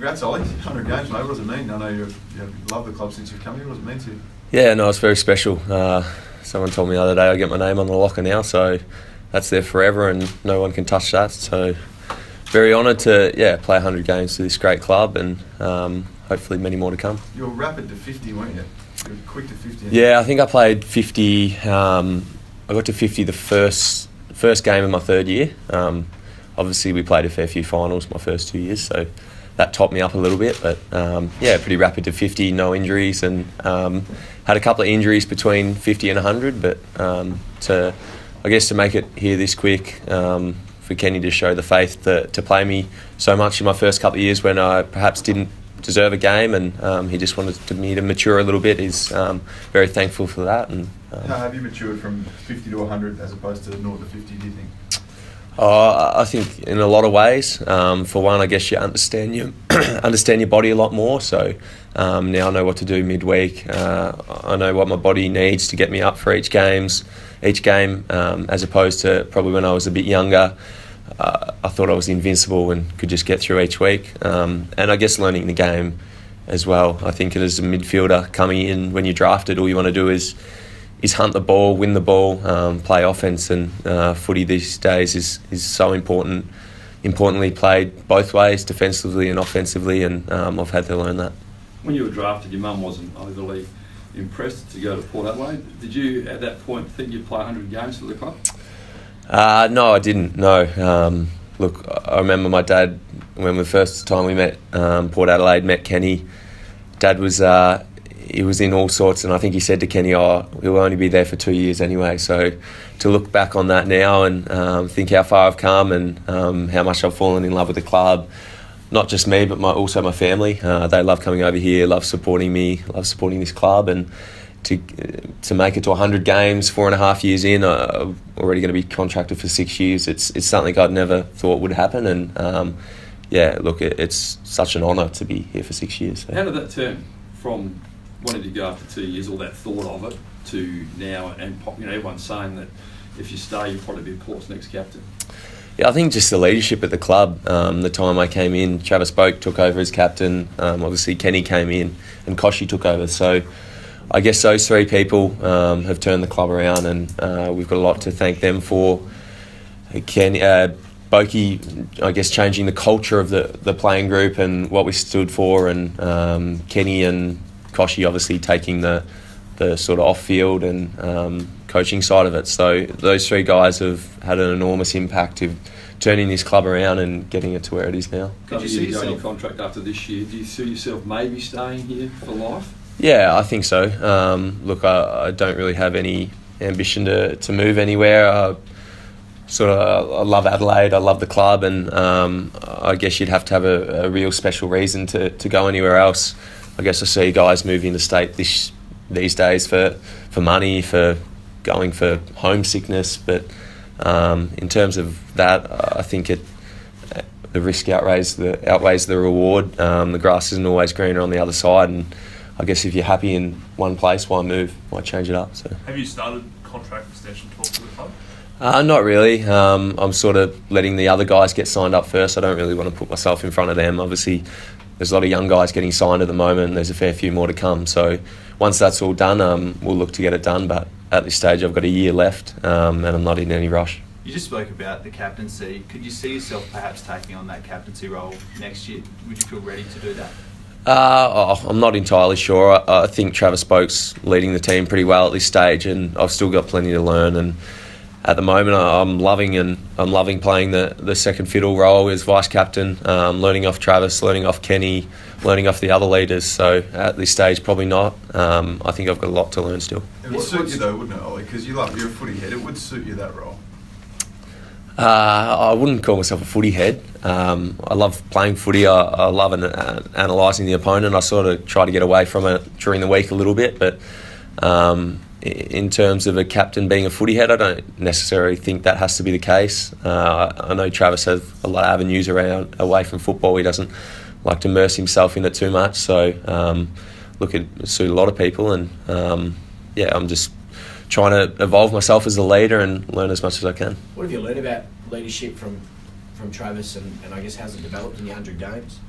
Congrats, Ollie. 100 games, mate. What does it mean? I know you've loved the club since you've come here. What does it mean to you? Yeah, no, it's very special. Someone told me the other day I get my name on the locker now, so that's there forever and no one can touch that. So very honoured to play 100 games for this great club and hopefully many more to come. You were rapid to 50, weren't you? You were quick to 50. Yeah, I think I played 50. I got to 50 the first game of my third year. Obviously, we played a fair few finals my first 2 years, so that topped me up a little bit. But pretty rapid to 50, no injuries, and had a couple of injuries between 50 and 100. But to make it here this quick, for Kenny to show the faith to play me so much in my first couple of years when I perhaps didn't deserve a game, and he just wanted me to mature a little bit. He's very thankful for that. And how have you matured from 50 to 100 as opposed to 0 to 50, do you think? I think in a lot of ways. For one, I guess you understand your body a lot more. So now I know what to do midweek. I know what my body needs to get me up for each game, as opposed to probably when I was a bit younger. I thought I was invincible and could just get through each week. And I guess learning the game as well. I think as a midfielder coming in, when you're drafted, all you want to do is hunt the ball, win the ball, play offence, and footy these days is so important. Importantly played both ways, defensively and offensively, and I've had to learn that. When you were drafted, your mum wasn't overly impressed to go to Port Adelaide. Did you, at that point, think you'd play 100 games for the club? No, I didn't. No. Look, I remember my dad, when the first time we met, Port Adelaide, met Kenny. Dad was he was in all sorts, and I think he said to Kenny, he'll only be there for 2 years anyway. So to look back on that now and think how far I've come and how much I've fallen in love with the club, not just me, but also my family. They love coming over here, love supporting me, love supporting this club, and to make it to 100 games, 4.5 years in, I'm already going to be contracted for 6 years. It's something I'd never thought would happen, and it's such an honour to be here for 6 years. So. How did that turn from wanting to go after 2 years, all that thought of it, to now, and everyone's saying that if you stay, you'll probably be Port's next captain? Yeah, I think just the leadership at the club. The time I came in, Travis Boak took over as captain. Obviously, Kenny came in, and Koshi took over. So I guess those three people have turned the club around, and we've got a lot to thank them for. Kenny, Boakey, I guess, changing the culture of the playing group and what we stood for, and Kenny and Koshi obviously taking the sort of off-field and coaching side of it. So those three guys have had an enormous impact of turning this club around and getting it to where it is now. Could you see yourself, your contract after this year, do you see yourself maybe staying here for life? Yeah, I think so. Look, I don't really have any ambition to move anywhere. I love Adelaide, I love the club, and I guess you'd have to have a real special reason to go anywhere else. I guess I see guys moving interstate these days for money, for going for homesickness, but in terms of that, I think the risk outweighs the reward. The grass isn't always greener on the other side, and I guess if you're happy in one place, why move? Why change it up? So. Have you started contract extension talks with the club? Not really. I'm sort of letting the other guys get signed up first. I don't really want to put myself in front of them. Obviously, there's a lot of young guys getting signed at the moment, and there's a fair few more to come. So once that's all done, we'll look to get it done. But at this stage, I've got a year left, and I'm not in any rush. You just spoke about the captaincy. Could you see yourself perhaps taking on that captaincy role next year? Would you feel ready to do that? I'm not entirely sure. I think Travis Boak's leading the team pretty well at this stage, and I've still got plenty to learn. And at the moment, I'm loving playing the second fiddle role as vice captain, learning off Travis, learning off Kenny, learning off the other leaders. So at this stage, probably not. I think I've got a lot to learn still. It would suit you though, wouldn't it, Ollie? Because you're a footy head. It would suit you, that role. I wouldn't call myself a footy head. I love playing footy. I love analysing the opponent. I sort of try to get away from it during the week a little bit, but in terms of a captain being a footy head, I don't necessarily think that has to be the case. I know Travis has a lot of avenues away from football. He doesn't like to immerse himself in it too much. So, look, it suit a lot of people, and I'm just trying to evolve myself as a leader and learn as much as I can. What have you learned about leadership from Travis, and I guess how's it developed in your 100 games?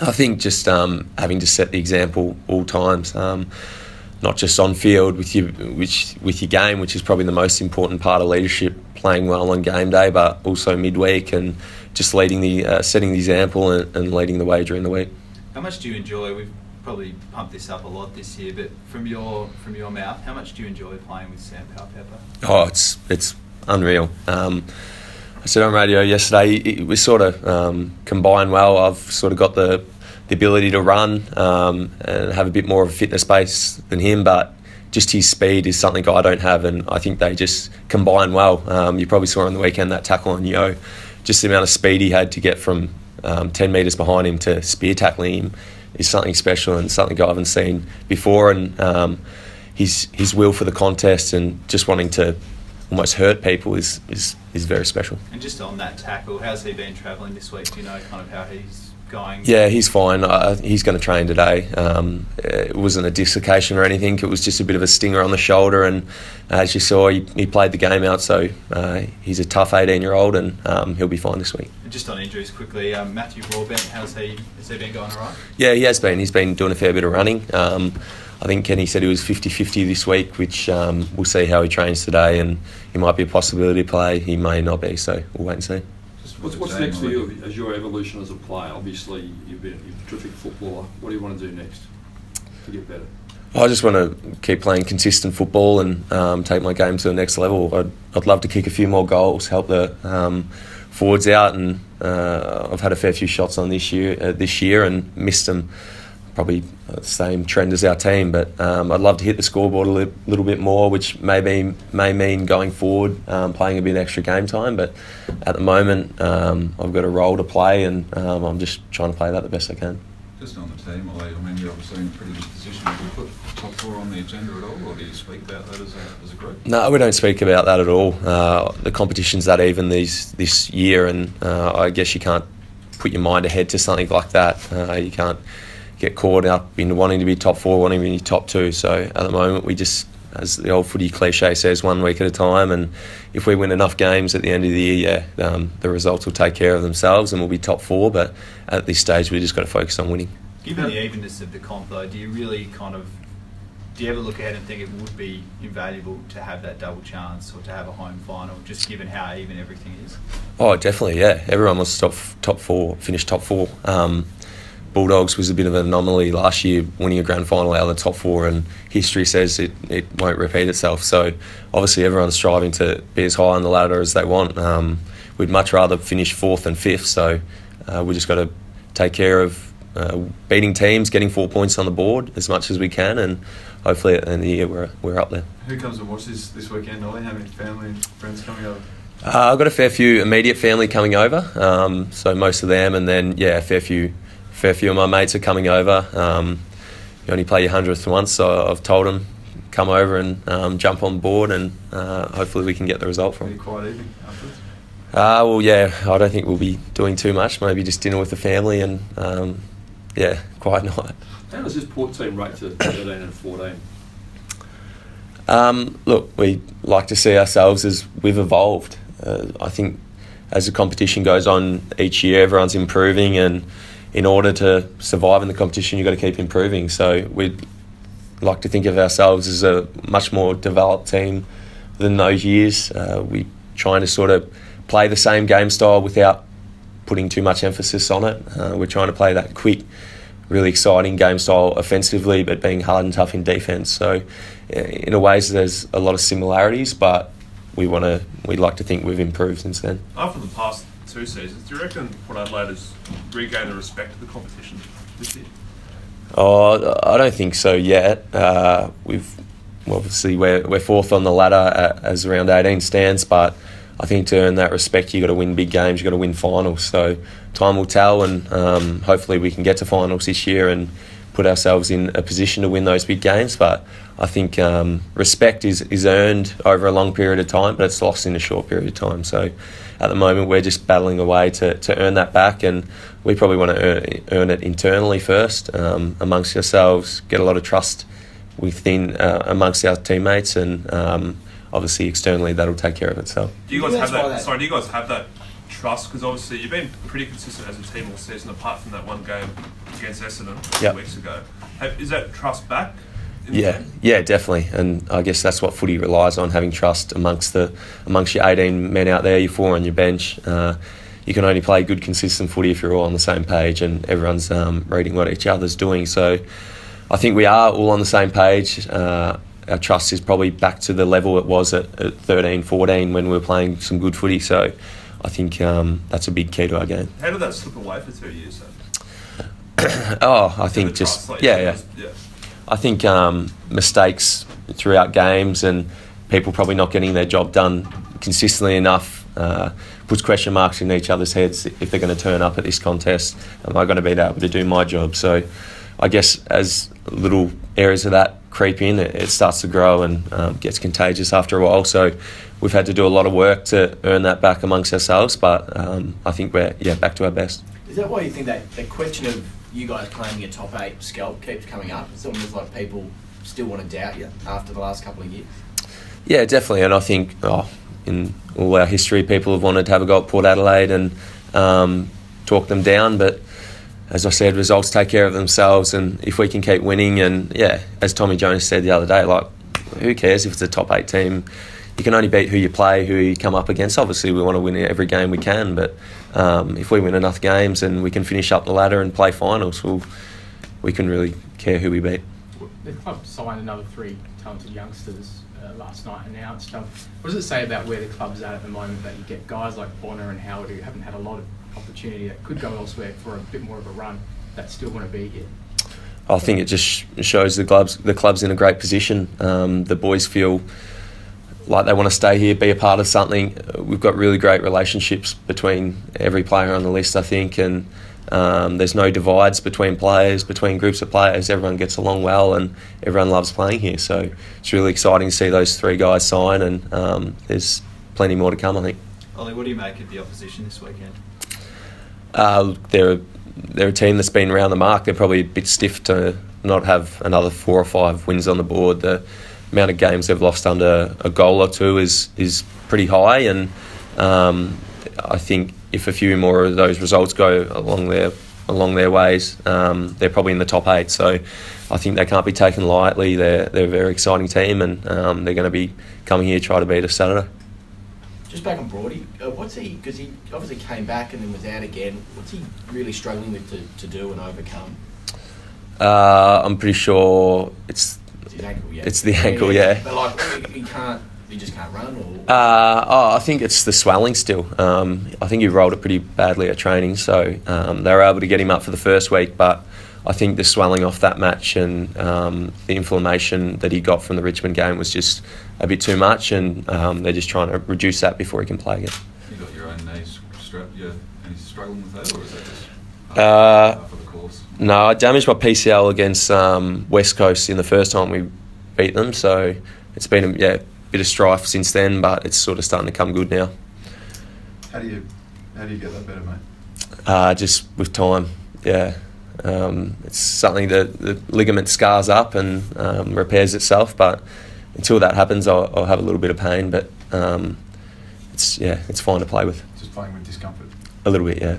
I think just having to set the example all times, not just on field with your game, which is probably the most important part of leadership, playing well on game day, but also midweek and just setting the example and leading the way during the week. How much do you enjoy? We've probably pumped this up a lot this year, but from your mouth, how much do you enjoy playing with Sam Powell-Pepper? Oh, it's unreal. I said on radio yesterday, we sort of combine well. I've sort of got the ability to run and have a bit more of a fitness base than him, but just his speed is something I don't have, and I think they just combine well. You probably saw on the weekend that tackle on Yo, just the amount of speed he had to get from 10 metres behind him to spear tackling him is something special and something I haven't seen before. And his will for the contest and just wanting to almost hurt people is very special. And just on that tackle, how's he been travelling this week? Do you know kind of how he's going? Yeah, he's fine. He's going to train today. It wasn't a dislocation or anything. It was just a bit of a stinger on the shoulder, and as you saw, he played the game out. So he's a tough 18-year-old, and he'll be fine this week. And just on injuries quickly, Matthew Broadbent, has he been going all right? Yeah, he has been. He's been doing a fair bit of running. I think Kenny said he was 50-50 this week, which we'll see how he trains today, and he might be a possibility to play. He may not be, so we'll wait and see. What's next for you as your evolution as a player? Obviously, you're a terrific footballer. What do you want to do next to get better? I just want to keep playing consistent football and take my game to the next level. I'd love to kick a few more goals, help the forwards out, and I've had a fair few shots on this year and missed them. Probably the same trend as our team, but I'd love to hit the scoreboard a little bit more, which may mean going forward playing a bit extra game time. But at the moment, I've got a role to play, and I'm just trying to play that the best I can. Just on the team, I mean, you're obviously in a pretty good position. Do you put top four on the agenda at all, or do you speak about that as a group? No, we don't speak about that at all. The competition's that even this year, and I guess you can't put your mind ahead to something like that. You can't get caught up in wanting to be top four, wanting to be top two. So at the moment, we just, as the old footy cliche says, 1 week at a time. And if we win enough games at the end of the year, the results will take care of themselves and we'll be top four. But at this stage, we just got to focus on winning. Given the evenness of the comp, though, do you ever look ahead and think it would be invaluable to have that double chance or to have a home final, just given how even everything is? Oh, definitely, yeah. Everyone wants to finish top four. Bulldogs was a bit of an anomaly last year, winning a grand final out of the top four, and history says it won't repeat itself. So obviously everyone's striving to be as high on the ladder as they want. We'd much rather finish fourth than fifth, so we just got to take care of beating teams, getting 4 points on the board as much as we can, and hopefully at the end of the year we're up there. Who comes and watches this weekend, Ollie? How many family and friends coming over? I've got a fair few immediate family coming over, so most of them, and then a fair few of my mates are coming over. You only play your 100th once, so I've told them come over and jump on board, and hopefully we can get the result from it. Pretty quiet evening afterwards? Well, yeah, I don't think we'll be doing too much. Maybe just dinner with the family and quiet night. How does this Port team rate to 13 and 14? Look, we like to see ourselves as we've evolved. I think as the competition goes on each year, everyone's improving, and in order to survive in the competition, you've got to keep improving. So we'd like to think of ourselves as a much more developed team than those years. We're trying to sort of play the same game style without putting too much emphasis on it. We're trying to play that quick, really exciting game style offensively, but being hard and tough in defence. So in a ways, there's a lot of similarities, but we'd like to think we've improved since then. After the past 2 seasons, do you reckon Port Adelaide has regained the respect of the competition this year? Oh, I don't think so yet. We're fourth on the ladder as around 18 stands, but I think to earn that respect, you've got to win big games, you've got to win finals. So time will tell, and hopefully we can get to finals this year and put ourselves in a position to win those big games. But I think respect is earned over a long period of time, but it's lost in a short period of time. So at the moment, we're just battling away to earn that back, and we probably want to earn it internally first, amongst ourselves, get a lot of trust within amongst our teammates, and obviously externally that'll take care of itself. Do you guys have that? Do you guys have that trust? Because obviously you've been pretty consistent as a team all season, apart from that one game against Essendon a Yep. few weeks ago. Is that trust back? in the Yeah, team? yeah, definitely, and I guess that's what footy relies on: having trust amongst your 18 men out there, your 4 on your bench. You can only play good, consistent footy if you're all on the same page and everyone's reading what each other's doing. So I think we are all on the same page. Our trust is probably back to the level it was at 13, 14 when we were playing some good footy. So I think that's a big key to our game. How did that slip away for 2 years then? I think The just trust, like, yeah. yeah. I think mistakes throughout games and people probably not getting their job done consistently enough puts question marks in each other's heads if they're going to turn up at this contest. Am I going to be able to do my job? So I guess as little areas of that creep in, it starts to grow and gets contagious after a while. So we've had to do a lot of work to earn that back amongst ourselves, but I think we're back to our best. Is that why you think that the question of you guys claiming your top 8 scalp keeps coming up? It's almost like people still want to doubt you after the last couple of years. Yeah, definitely, and I think in all our history, people have wanted to have a go at Port Adelaide and talk them down, but as I said, results take care of themselves, and if we can keep winning, and as Tommy Jones said the other day, like, who cares if it's a top 8 team? You can only beat who you play, who you come up against. Obviously, we want to win every game we can, but if we win enough games and we can finish up the ladder and play finals, we can really care who we beat. The club signed another 3 talented youngsters last night, announced. What does it say about where the club's at the moment that you get guys like Bonner and Howard who haven't had a lot of opportunity that could go elsewhere for a bit more of a run that still want to be here? I think it just shows the club's in a great position. The boys feel like they want to stay here, be a part of something. We've got really great relationships between every player on the list, I think, and there's no divides between players, between groups of players. Everyone gets along well and everyone loves playing here. So it's really exciting to see those 3 guys sign, and there's plenty more to come, I think. Ollie, what do you make of the opposition this weekend? They're a team that's been around the mark. They're probably a bit stiff to not have another 4 or 5 wins on the board. The amount of games they've lost under a goal or 2 is pretty high, and I think if a few more of those results go along their ways, they're probably in the top 8. So I think they can't be taken lightly. They're a very exciting team, and they're going to be coming here to try to beat us Saturday. Just back on Brody, what's he, because he obviously came back and then was out again, what's he really struggling with to do and overcome? I'm pretty sure it's It's his ankle, yeah. It's the ankle, yeah. But like, he just can't run, or? I think it's the swelling still. I think he rolled it pretty badly at training, so they were able to get him up for the first week, but I think the swelling off that match and the inflammation that he got from the Richmond game was just a bit too much, and they're just trying to reduce that before he can play again. You got your own knees strapped, yeah, and he's struggling with that, or is that just half of the course? No, I damaged my PCL against West Coast in the first time we beat them, so it's been a bit of strife since then, but it's sort of starting to come good now. How do you get that better, mate? Just with time, yeah. It's something that the ligament scars up and repairs itself, but until that happens, I'll have a little bit of pain, but it's fine to play with. Just playing with discomfort. A little bit, yeah.